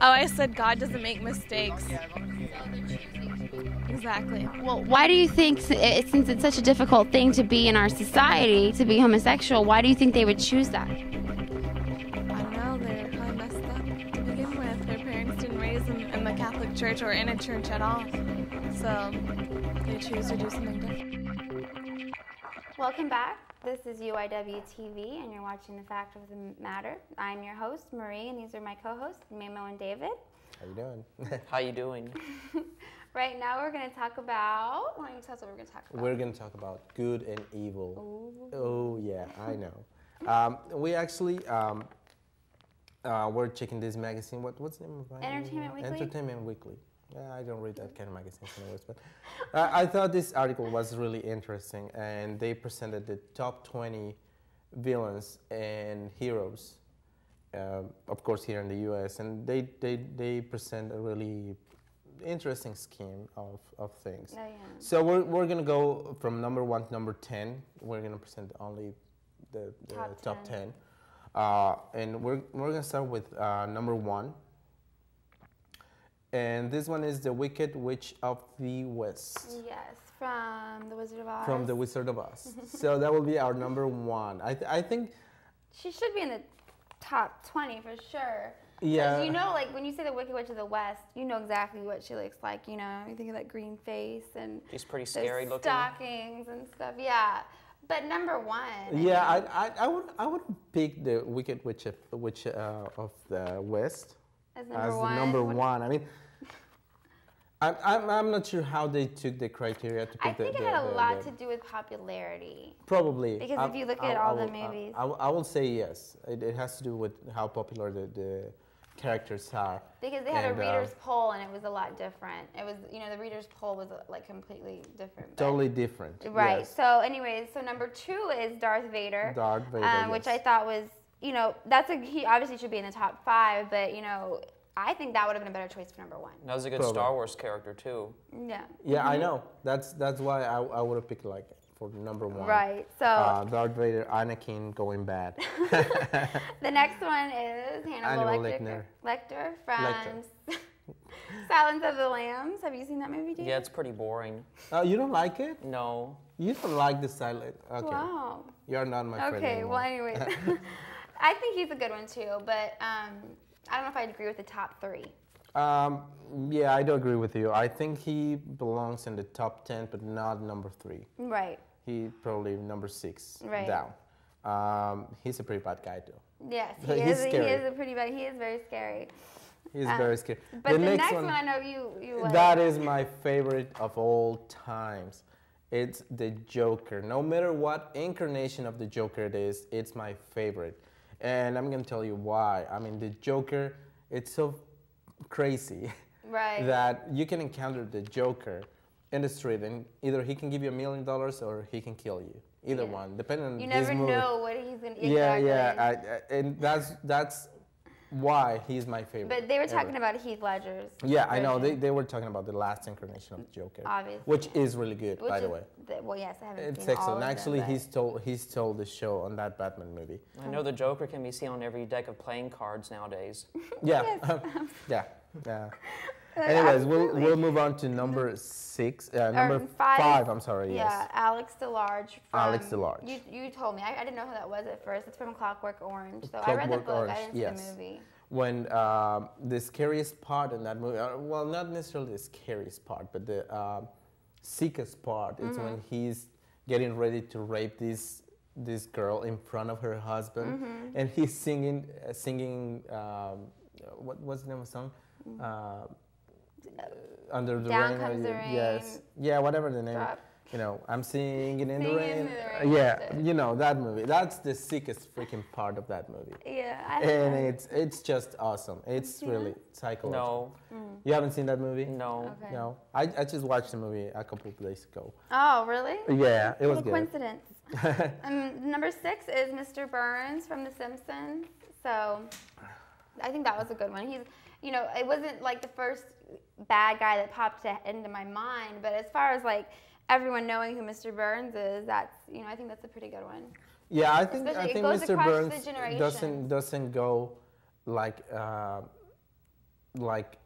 Oh, I said God doesn't make mistakes. Exactly. Well, why do you think, since it's such a difficult thing to be in our society, to be homosexual, why do you think they would choose that? I don't know, they're probably messed up to begin with. Their parents didn't raise them in the Catholic Church or in a church at all. So they choose to do something different. Welcome back. This is UIW TV, and you're watching The Fact of the Matter. I'm your host, Marie, and these are my co-hosts, Mamo and David. How you doing? How you doing? Right now we're going to talk about, why don't you tell us what we're going to talk about? We're going to talk about good and evil. Ooh. Oh, yeah, I know. We actually, we're checking this magazine. What's the name of it? Entertainment Weekly? Entertainment Weekly. I don't read that kind of magazines anyways, but I thought this article was really interesting, and they presented the top 20 villains and heroes, of course, here in the U.S., and they present a really interesting scheme of things. Oh, yeah. So we're going to go from number 1 to number 10. We're going to present only the top 10. And we're going to start with number 1. And this one is the Wicked Witch of the West. Yes, from The Wizard of Oz. From The Wizard of Oz. So that will be our number 1. I think... She should be in the top 20 for sure. Yeah. Because you know, like, when you say the Wicked Witch of the West, you know exactly what she looks like, you know? You think of that green face and... She's pretty scary looking. Stockings and stuff, yeah. But number 1... Yeah, I would pick the Wicked Witch of the West as the number 1. I mean... I'm not sure how they took the criteria to pick I think it had a lot to do with popularity. Probably. Because if you look at all the movies. I will say yes. It has to do with how popular the characters are. Because they had a reader's poll and it was a lot different. It was, you know, the reader's poll was like completely different. Totally different. Right. Yes. So anyways, so number 2 is Darth Vader. Darth Vader, which yes. I thought was, you know, he obviously should be in the top 5, but, you know, I think that would have been a better choice for number 1. That was a good Star Wars character too. Yeah. Yeah, I know. That's why I would have picked like for number 1. Right. So Darth Vader, Anakin going bad. the next one is Hannibal Lecter from Silence of the Lambs. Have you seen that movie, Dave? Yeah, it's pretty boring. You don't like it? No. You don't like the silent. Okay. Wow. You're not my friend Okay. anymore. Well, anyway, I think he's a good one too, but I don't know if I'd agree with the top 3. Yeah, I do agree with you. I think he belongs in the top 10, but not number 3. Right. He probably number 6 right. down. He's a pretty bad guy too. Yes, he is scary. He is a pretty bad. He is very scary. He's very scary. But the next one I know you like. That is my favorite of all times. It's the Joker. No matter what incarnation of the Joker it is, it's my favorite. And I'm going to tell you why. I mean, the Joker, it's so crazy that you can encounter the Joker in the street and either he can give you $1 million or he can kill you. Either one, depending on his mood. You never know what he's going to and that's why he's my favorite. But they were talking about Heath Ledger's Yeah, I know. They were talking about the last incarnation of the Joker. Obviously. Which is really good, by the way. Well, yes, I haven't It's seen excellent. all of Actually, them, he stole the show on that Batman movie. I know the Joker can be seen on every deck of playing cards nowadays. Yeah, yeah. Anyways, we'll move on to number 6, number 5. I'm sorry. Yeah, yes. Alex DeLarge. Alex DeLarge. You told me. I didn't know who that was at first. It's from Clockwork Orange. So Clockwork I read the book. Orange, I didn't see the movie. When the scariest part in that movie, well, not necessarily the scariest part, but the sickest part is when he's getting ready to rape this girl in front of her husband, and he's singing what was the name of the song? Under the Down Rain. Comes the Rain. Yes. Yeah, whatever the name. Drop. You know, I'm singing in the rain. rain. Yeah, you know that movie. That's the sickest freaking part of that movie. Yeah. And it's just awesome. It's really psychological. No. You haven't seen that movie? No. Okay. No. I just watched the movie a couple of days ago. Oh, really? Yeah, it was What a good. coincidence. Number 6 is Mr. Burns from The Simpsons. So I think that was a good one. He's, you know, it wasn't like the first bad guy that popped into my mind, but as far as like everyone knowing who Mr. Burns is, that's, you know, I think that's a pretty good one. Yeah, I think goes Mr. across Burns the generations. doesn't go like like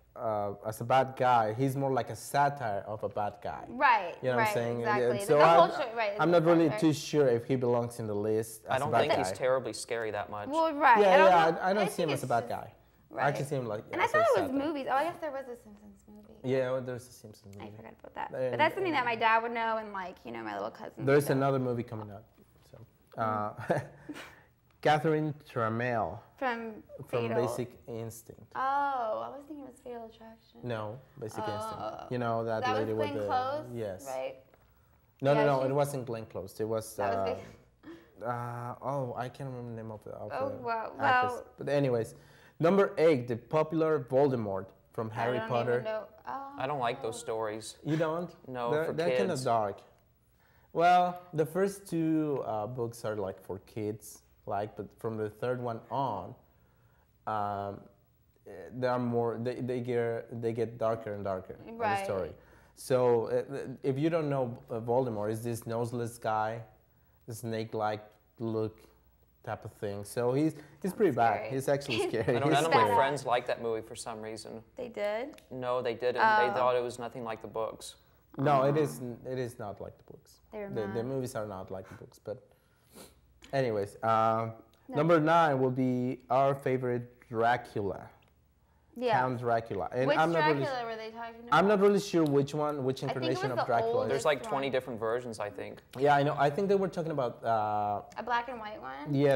as a bad guy. He's more like a satire of a bad guy. Right. You know right, what I'm saying? Exactly. So the whole show, right, I'm is not really right. too sure if he belongs in the list as I a don't bad think guy. he's terribly scary that much. Well, right. Yeah, I don't think see him as it's a bad just- guy. I Right. just see him like. And I as a thought it was satire. movies. Oh, I guess there was a Simpsons movie. Yeah, well, there's a Simpsons I movie. forgot about that. And- But that's something that my dad would know, and like my little cousins. There's would know. another movie coming out. So, Catherine Trammell from from Fatal. Basic Instinct. Oh, I was thinking it was Fatal Attraction. No, Basic Oh. Instinct. You know that, That lady was with Glenn the Close, yes. right? No, Yeah, no, she- it wasn't Glenn Close. It was. That was Oh, I can't remember the name of the. Oh, wow. actress. Well- But anyways, number 8, the popular Voldemort from Harry I don't Potter. Even know. Oh. I don't like those stories. You don't? No, they're, for they're kind of kids. dark. Well, the first 2 books are like for kids, but from the third one on, they are more. They get darker and darker on the Right. story. So if you don't know Voldemort, is this noseless guy, snake-like look type of thing. So he's pretty bad. scary. He's actually scary. I know He's none of my scary. friends liked that movie for some reason. They did. No, they didn't. Oh. They thought it was nothing like the books. No, it is. It is not like the books. They were The mad. movies are not like the books. But, anyways, number 9 will be our favorite Dracula, Yeah. Count Dracula. And Which I'm not Dracula really. were they talking about? I'm not really sure which think it incarnation was of the Dracula. oldest. There's like This 20 one. different versions, I think. Yeah, I know. I think they were talking about A black and white one. the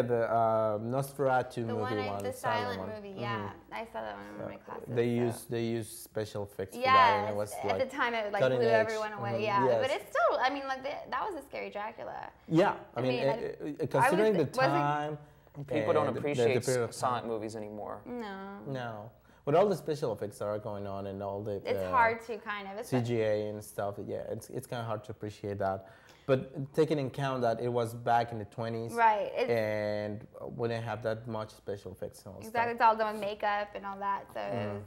Nosferatu The movie one, the silent one. movie. Yeah, I saw that one in one of my classes. They use special effects for that, Yeah, and it was at like the time it like cutting blew edge. everyone away. Mhm, Yeah, yes. but it's still. I mean, like that was a scary Dracula. Yeah, I I mean, mean, considering the wasn't- time, People don't and the appreciate period of time. silent movies anymore. No, No, with all the special effects that are going on and all the it's hard to kind of. It's CGA and stuff. Yeah, it's kind of hard to appreciate that. But taking in count that it was back in the 20s, right. It's, and we didn't have that much special effects and all exactly. stuff. It's all done with makeup and all that. So it was,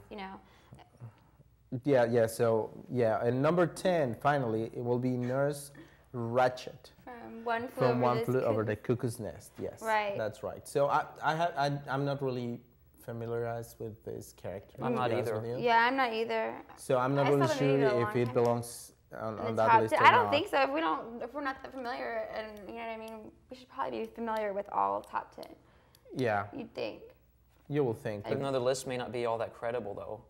Yeah. So yeah, and number 10 finally it will be Nurse Ratched. from One Flew From Over One This Flew Over Cuckoo's- the Cuckoo's Nest. Yes, Right. That's right. So I'm not really familiarized with this character. I'm to not be honest either. with you. Yeah, I'm not either. So I'm not I really saw the movie a sure long if it time belongs In on the that top list 10. or I don't not. think so. If we're not that familiar, and you know what I mean, we should probably be familiar with all top 10. Yeah, You'd think. you will think. Even though the list may not be all that credible, though.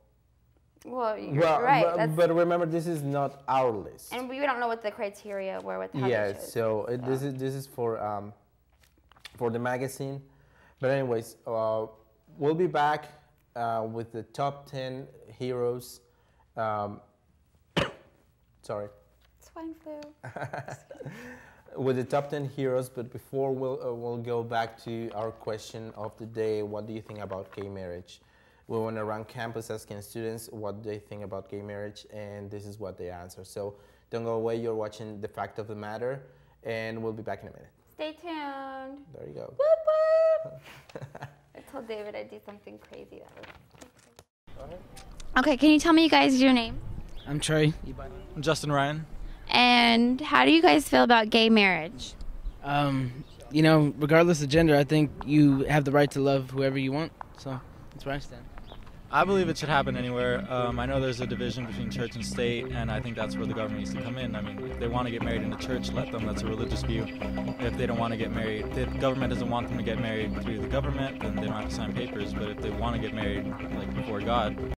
Well, you're Well, right. but remember, this is not our list. And we don't know what the criteria were with how they Yes, chose. so this is for the magazine. But anyways, we'll be back with the top 10 heroes. Sorry. Swine flu. With the top 10 heroes, but before we'll go back to our question of the day. What do you think about gay marriage? We went around campus asking students what they think about gay marriage, and this is what they answer. So don't go away. You're watching The Fact of the Matter, and we'll be back in a minute. Stay tuned. There you go. Whoop, whoop. I told David I'd do something crazy. Okay, can you tell me you guys your name? I'm Trey. I'm Justin Ryan. And how do you guys feel about gay marriage? Regardless of gender, I think you have the right to love whoever you want. So that's where I stand. I believe it should happen anywhere. I know there's a division between church and state, and I think that's where the government needs to come in. I mean, if they want to get married in the church, let them. That's a religious view. If they don't want to get married, if the government doesn't want them to get married through the government, then they don't have to sign papers. But if they want to get married, like before God,